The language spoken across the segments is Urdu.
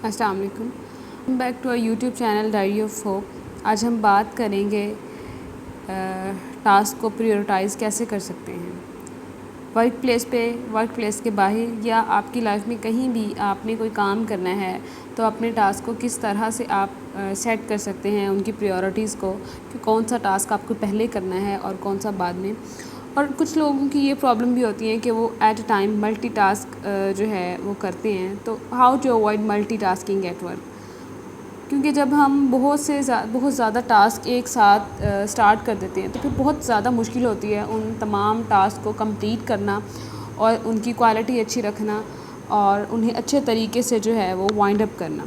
السلام علیکم، back to YouTube channel diary of hope. آج ہم بات کریں گے ٹاسک کو پریورٹائز کیسے کر سکتے ہیں ورک پلیس پہ، ورک پلیس کے باہر، یا آپ کی لائف میں کہیں بھی آپ نے کوئی کام کرنا ہے تو اپنے ٹاسک کو کس طرح سے آپ سیٹ کر سکتے ہیں، ان کی پریورٹیز کو، کہ کون سا ٹاسک آپ کو پہلے کرنا ہے اور کون سا بعد میں۔ اور کچھ لوگوں کی یہ پرابلم بھی ہوتی ہے کہ وہ at a time multitask جو ہے وہ کرتے ہیں۔ تو how to avoid multitasking at work, کیونکہ جب ہم بہت زیادہ ٹاسک ایک ساتھ سٹارٹ کر دیتے ہیں تو پھر بہت زیادہ مشکل ہوتی ہے ان تمام ٹاسک کو کمپلیٹ کرنا اور ان کی کوالٹی اچھی رکھنا اور انہیں اچھے طریقے سے جو ہے وہ وائنڈ اپ کرنا۔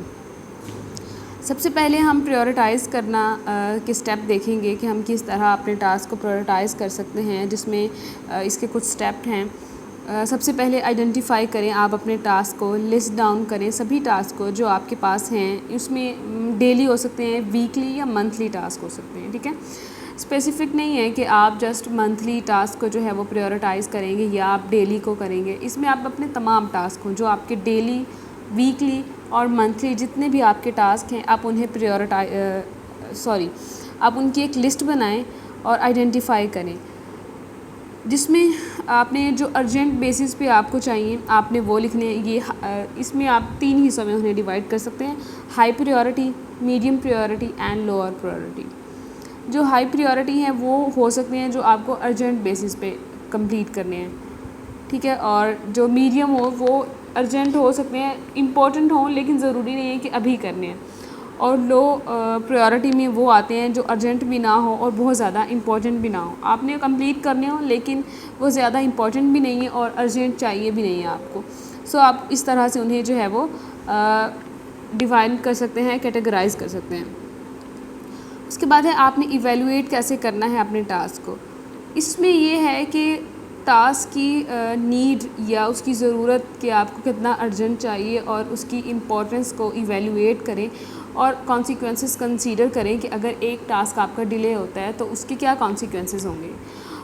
سب سے پہلے ہم پریورٹائز کرنا کے سٹیپ دیکھیں گے کہ ہم کس طرح اپنے ٹاسک کو پریورٹائز کر سکتے ہیں، جس میں اس کے کچھ سٹیپ ہیں۔ سب سے پہلے آئیڈینٹیفائی کریں، آپ اپنے ٹاسک کو لسٹ ڈاؤن کریں، سبھی ٹاسک کو جو آپ کے پاس ہیں۔ اس میں ڈیلی ہو سکتے ہیں، ویکلی یا منتھلی ٹاسک ہو سکتے ہیں، ٹھیک ہے۔ اسپیسیفک نہیں ہے کہ آپ جسٹ منتھلی ٹاسک کو جو ہے وہ پریورٹائز کریں گے یا آپ ڈیلی کو کریں گے۔ اس میں آپ اپنے تمام ٹاسک ہوں جو آپ کے ڈیلی، ویکلی اور منتھلی جتنے بھی آپ کے ٹاسک ہیں، آپ انہیں آپ ان کی ایک لسٹ بنائیں اور آئیڈینٹیفائی کریں، جس میں آپ نے جو ارجنٹ بیسس پہ آپ کو چاہیے آپ نے وہ لکھنے ہیں۔ اس میں آپ 3 حصوں میں انہیں ڈیوائڈ کر سکتے ہیں: high priority, medium priority and lower priority. جو ہائی پریورٹی ہیں وہ ہو سکتے ہیں جو آپ کو ارجنٹ بیسس پہ کمپلیٹ کرنے ہیں، ٹھیک ہے، اور جو میڈیم ہو وہ ارجنٹ ہو سکتے ہیں، امپورٹنٹ ہوں لیکن ضروری نہیں ہے کہ ابھی کرنے ہیں، اور لو پریورٹی میں وہ آتے ہیں جو ارجنٹ بھی نہ ہو اور بہت زیادہ امپورٹنٹ بھی نہ ہو۔ آپ نے کمپلیٹ کرنے ہوں لیکن وہ زیادہ امپورٹنٹ بھی نہیں ہے اور ارجنٹ چاہیے بھی نہیں ہے آپ کو۔ آپ اس طرح سے انہیں جو ہے وہ ڈیوائڈ کر سکتے ہیں، کیٹیگرائز کر سکتے ہیں۔ اس کے بعد ہے آپ نے ایویلویٹ کیسے کرنا ہے اپنے ٹاسک کو۔ اس میں یہ ہے کہ ٹاسک کی نیڈ یا اس کی ضرورت کہ آپ کو کتنا ارجنٹ چاہیے اور اس کی امپورٹنس کو ایویلویٹ کریں اور کانسیکوینسز کنسیڈر کریں کہ اگر ایک ٹاسک آپ کا ڈیلے ہوتا ہے تو اس کے کیا کانسیکوینسز ہوں گے۔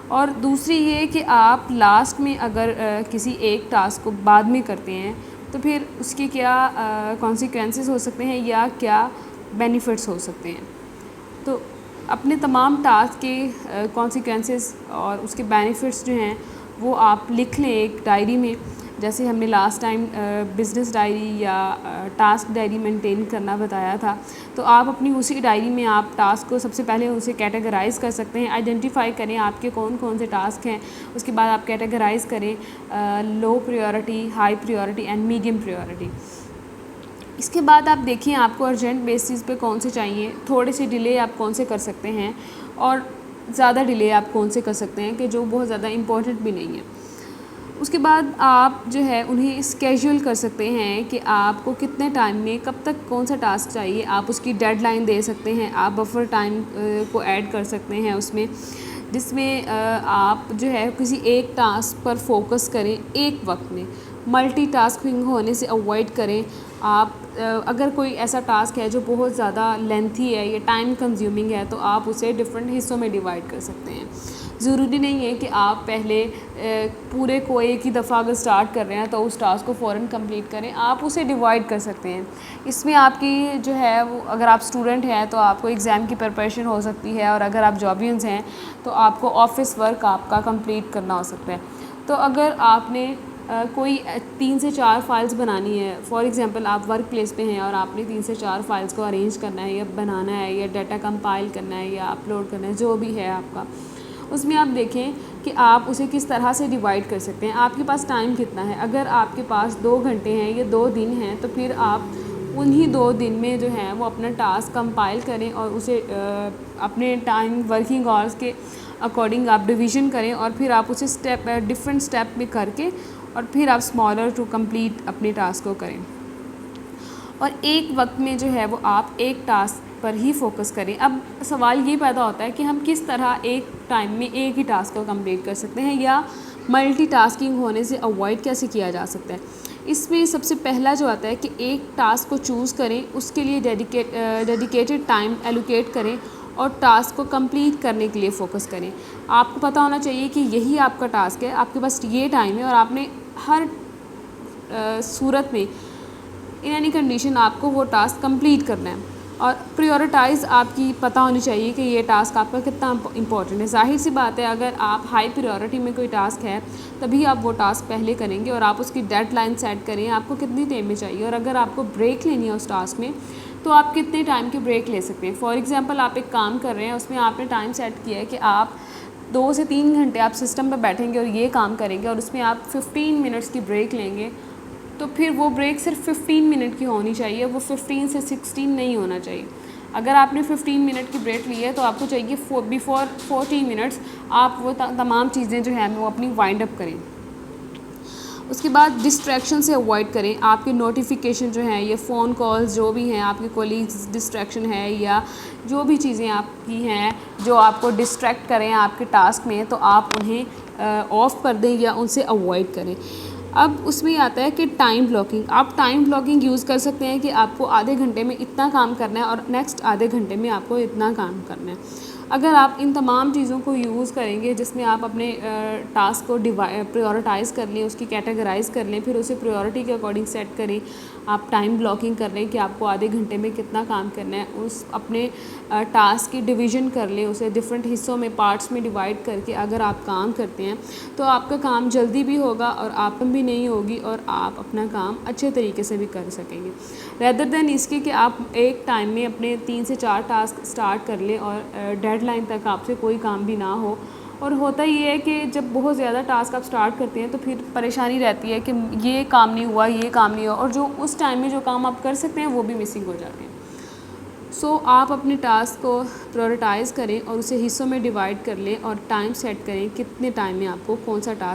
اور دوسری یہ کہ آپ لاسٹ میں اگر کسی ایک ٹاسک کو بعد میں کرتے ہیں تو پھر اس کے کیا کانسیکوینسز ہو سکتے ہیں یا کیا بینیفٹس ہو سکتے ہیں۔ تو اپنے تمام ٹاسک کے کانسیکوینسز اور اس کے بینیفٹس جو ہیں وہ آپ لکھ لیں ایک ڈائری میں، جیسے ہم نے لاسٹ ٹائم بزنس ڈائری یا ٹاسک ڈائری مینٹین کرنا بتایا تھا۔ تو آپ اپنی اسی ڈائری میں آپ ٹاسک کو سب سے پہلے اسے کیٹیگرائز کر سکتے ہیں، آئیڈینٹیفائی کریں آپ کے کون کون سے ٹاسک ہیں، اس کے بعد آپ کیٹیگرائز کریں low priority, high priority and medium priority. اس کے بعد آپ دیکھیں آپ کو ارجنٹ بیسس پہ کون سے چاہیے، تھوڑے سے ڈیلے آپ کون سے کر سکتے ہیں اور زیادہ ڈیلے آپ کون سے کر سکتے ہیں کہ جو بہت زیادہ امپورٹنٹ بھی نہیں ہے۔ اس کے بعد آپ جو ہے انہیں اسکیجول کر سکتے ہیں کہ آپ کو کتنے ٹائم میں کب تک کون سا ٹاسک چاہیے، آپ اس کی ڈیڈ لائن دے سکتے ہیں، آپ بفر ٹائم کو ایڈ کر سکتے ہیں اس میں، جس میں آپ جو ہے کسی ایک ٹاسک پر فوکس کریں ایک وقت میں، ملٹی ٹاسکنگ ہونے سے اوائڈ کریں۔ آپ اگر کوئی ایسا ٹاسک ہے جو بہت زیادہ لینتھی ہے یا ٹائم کنزیومنگ ہے تو آپ اسے ڈفرینٹ حصوں میں ڈیوائڈ کر سکتے ہیں۔ ضروری نہیں ہے کہ آپ پہلے پورے کو ایک ہی دفعہ اگر سٹارٹ کر رہے ہیں تو اس ٹاسک کو فوراً کمپلیٹ کریں، آپ اسے ڈیوائڈ کر سکتے ہیں۔ اس میں آپ کی جو ہے وہ، اگر آپ اسٹوڈنٹ ہیں تو آپ کو ایگزام کی پریپریشن ہو سکتی ہے، اور اگر آپ جابینس ہیں تو آپ کو آفس ورک آپ کا کمپلیٹ کرنا ہو سکتا ہے۔ تو اگر آپ نے کوئی 3 سے 4 فائلز بنانی ہے، فار ایگزامپل آپ ورک پلیس پہ ہیں اور آپ نے 3 سے 4 فائلز کو ارینج کرنا ہے یا بنانا ہے یا ڈیٹا کمپائل کرنا ہے یا اپلوڈ کرنا ہے، جو بھی ہے آپ کا، اس میں آپ دیکھیں کہ آپ اسے کس طرح سے ڈیوائڈ کر سکتے ہیں، آپ کے پاس ٹائم کتنا ہے۔ اگر آپ کے پاس 2 گھنٹے ہیں یا 2 دن ہیں تو پھر آپ انہی 2 دن میں جو ہے وہ اپنا ٹاسک کمپائل کریں اور اسے اپنے ٹائم ورکنگ آورس کے اکارڈنگ آپ ڈویژن کریں، اور پھر آپ اسے ڈفرینٹ اسٹیپ میں کر کے اور پھر آپ اسمالر ٹو کمپلیٹ اپنے ٹاسک کو کریں، اور ایک وقت میں جو ہے وہ آپ ایک ٹاسک پر ہی فوکس کریں۔ اب سوال یہ پیدا ہوتا ہے کہ ہم کس طرح ایک ٹائم میں ایک ہی ٹاسک کو کمپلیٹ کر سکتے ہیں یا ملٹی ٹاسکنگ ہونے سے اوائڈ کیسے کیا جا سکتا ہے۔ اس میں سب سے پہلا جو آتا ہے کہ ایک ٹاسک کو چوز کریں، اس کے لیے ڈیڈیکیٹڈ ٹائم ایلوکیٹ کریں اور ٹاسک کو کمپلیٹ کرنے کے لیے فوکس کریں۔ آپ کو پتہ ہونا چاہیے کہ یہی آپ کا ٹاسک ہے، آپ کے پاس یہ ٹائم ہے، اور آپ نے ہر صورت میں ان اینی کنڈیشن آپ کو وہ ٹاسک کمپلیٹ کرنا ہے. اور پریورٹائز آپ کی پتہ ہونی چاہیے کہ یہ ٹاسک آپ کا کتنا امپورٹنٹ ہے. ظاہر سی بات ہے اگر آپ ہائی پریورٹی میں کوئی ٹاسک ہے تبھی آپ وہ ٹاسک پہلے کریں گے, اور آپ اس کی ڈیڈ لائن سیٹ کریں آپ کو کتنی ٹائم میں چاہیے, اور اگر آپ کو بریک لینی ہے اس ٹاسک میں تو آپ کتنے ٹائم کی بریک لے سکتے ہیں. فار ایگزامپل آپ ایک کام کر رہے ہیں, اس میں آپ نے ٹائم سیٹ کیا ہے کہ آپ 2 سے 3 گھنٹے آپ سسٹم پہ بیٹھیں گے اور یہ کام کریں گے, اور اس میں آپ 15 منٹس کی بریک لیں گے, تو پھر وہ بریک صرف 15 منٹ کی ہونی چاہیے, وہ 15 سے 16 نہیں ہونا چاہیے. اگر آپ نے 15 منٹ کی بریک لی ہے تو آپ کو چاہیے بیفور 40 منٹس آپ وہ تمام چیزیں جو ہیں وہ اپنی وائنڈ اپ کریں. اس کے بعد ڈسٹریکشن سے اوائڈ کریں. آپ کے نوٹیفیکیشن جو ہیں, یہ فون کالز جو بھی ہیں, آپ کے کولیگز ڈسٹریکشن ہے یا جو بھی چیزیں آپ کی ہیں جو آپ کو ڈسٹریکٹ کریں آپ کے ٹاسک میں, تو آپ انہیں آف کر دیں یا ان سے اوائڈ کریں. اب اس میں آتا ہے کہ ٹائم بلاکنگ. آپ ٹائم بلاکنگ یوز کر سکتے ہیں کہ آپ کو آدھے گھنٹے میں اتنا کام کرنا ہے اور نیکسٹ آدھے گھنٹے میں آپ کو اتنا کام کرنا ہے. اگر آپ ان تمام چیزوں کو یوز کریں گے جس میں آپ اپنے ٹاسک کو پریورٹائز کر لیں, اس کی کیٹیگرائز کر لیں, پھر اسے پریورٹی کے اکارڈنگ سیٹ کریں, آپ ٹائم بلاکنگ کر لیں کہ آپ کو آدھے گھنٹے میں کتنا کام کرنا ہے, اس اپنے ٹاسک کی ڈویژن کر لیں, اسے ڈفرینٹ حصوں میں پارٹس میں ڈیوائڈ کر کے اگر آپ کام کرتے ہیں تو آپ کا کام جلدی بھی ہوگا اور آپ بھی نہیں ہوگی, اور آپ اپنا کام اچھے طریقے سے بھی کر سکیں گے, ریدر دین اس کے کہ آپ ایک ٹائم میں اپنے 3 سے 4 ٹاسک سٹارٹ کر لیں اور ڈیڈ لائن تک آپ سے کوئی کام بھی نہ ہو. اور ہوتا یہ ہے کہ جب بہت زیادہ ٹاسک آپ سٹارٹ کرتے ہیں تو پھر پریشانی رہتی ہے کہ یہ کام نہیں ہوا, یہ کام نہیں ہوا, اور جو اس ٹائم میں جو کام آپ کر سکتے ہیں وہ بھی مسنگ ہو جاتے ہیں. سو آپ اپنے ٹاسک کو پریورٹائز کریں اور اسے حصوں میں ڈیوائڈ کر لیں اور ٹائم سیٹ کریں کتنے ٹائم میں آپ کو کون سا ٹاسک